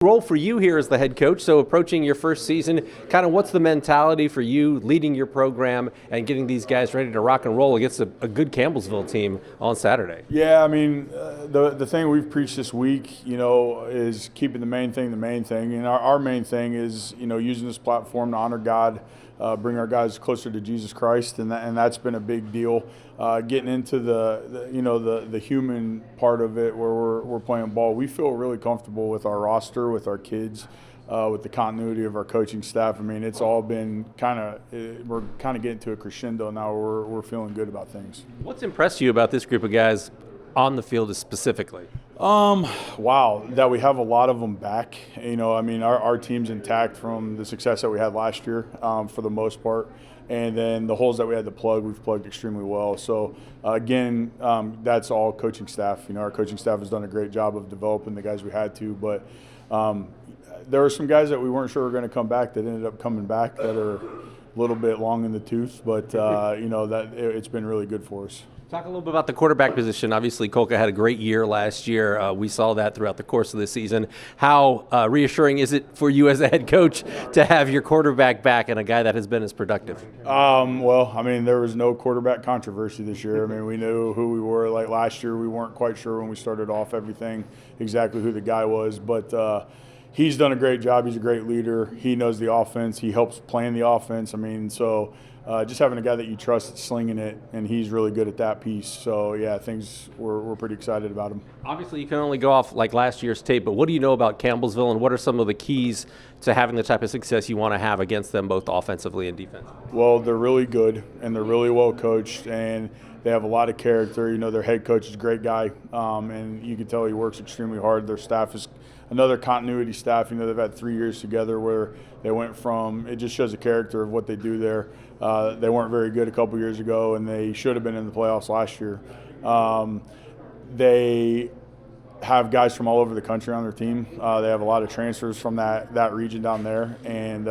Role for you here as the head coach, so approaching your first season, kind of what's the mentality for you leading your program and getting these guys ready to rock and roll against a good Campbellsville team on Saturday? Yeah, I mean, the thing we've preached this week, is keeping the main thing the main thing. And our main thing is, using this platform to honor God, bring our guys closer to Jesus Christ, and that's been a big deal. Getting into the human part of it, where we're playing ball, we feel really comfortable with our roster, with our kids, with the continuity of our coaching staff. I mean, it's all been we're kind of getting to a crescendo now. We're feeling good about things. What's impressed you about this group of guys on the field specifically? Wow, that we have a lot of them back. Our team's intact from the success that we had last year, for the most part. And then the holes that we had to plug, we've plugged extremely well. So, again, that's all coaching staff. Our coaching staff has done a great job of developing the guys we had to. But there were some guys that we weren't sure were going to come back that ended up coming back that are a little bit long in the tooth. But, it's been really good for us. Talk a little bit about the quarterback position. Obviously, Kolka had a great year last year. We saw that throughout the course of the season. How reassuring is it for you as a head coach to have your quarterback back and a guy that has been as productive? There was no quarterback controversy this year. We knew who we were. Like last year, we weren't quite sure when we started off everything exactly who the guy was. But he's done a great job. He's a great leader. He knows the offense. He helps plan the offense. Just having a guy that you trust that's slinging it, and he's really good at that piece. So, yeah, we're pretty excited about him. Obviously, you can only go off like last year's tape, but what do you know about Campbellsville, and what are some of the keys to having the type of success you want to have against them both offensively and defensively? Well, they're really good, and they're really well coached, and they have a lot of character. Their head coach is a great guy, and you can tell he works extremely hard. Their staff is another continuity staff. They've had 3 years together where they went from – it just shows the character of what they do there. They weren't very good a couple years ago, and they should have been in the playoffs last year. They have guys from all over the country on their team. They have a lot of transfers from that region down there, and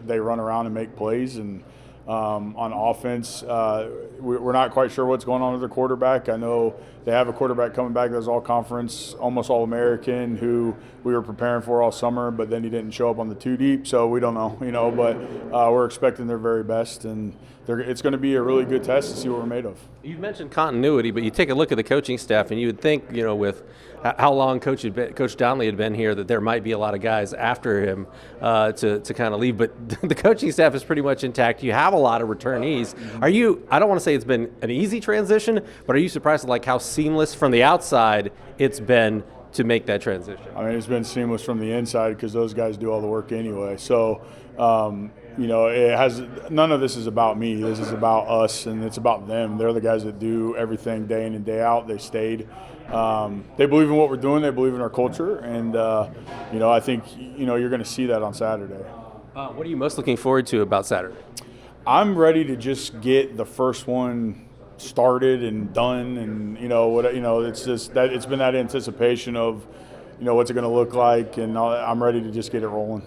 they run around and make plays. And on offense, we're not quite sure what's going on with their quarterback. I know they have a quarterback coming back that's all-conference, almost all-American, who we were preparing for all summer, but then he didn't show up on the two deep, so we don't know, but we're expecting their very best, and it's going to be a really good test to see what we're made of. You mentioned continuity, but you take a look at the coaching staff, and you would think, with how long Coach Donnelly had been here, that there might be a lot of guys after him to kind of leave. But the coaching staff is pretty much intact. You have a lot of returnees. I don't want to say it's been an easy transition, but are you surprised at how seamless from the outside it's been to make that transition? It's been seamless from the inside because those guys do all the work anyway. So, none of this is about me. This is about us, and it's about them. They're the guys that do everything day in and day out. They stayed. They believe in what we're doing. They believe in our culture, and I think you're going to see that on Saturday. What are you most looking forward to about Saturday? I'm ready to just get the first one started and done, and it's just that it's been that anticipation of what's it going to look like, and I'm ready to just get it rolling.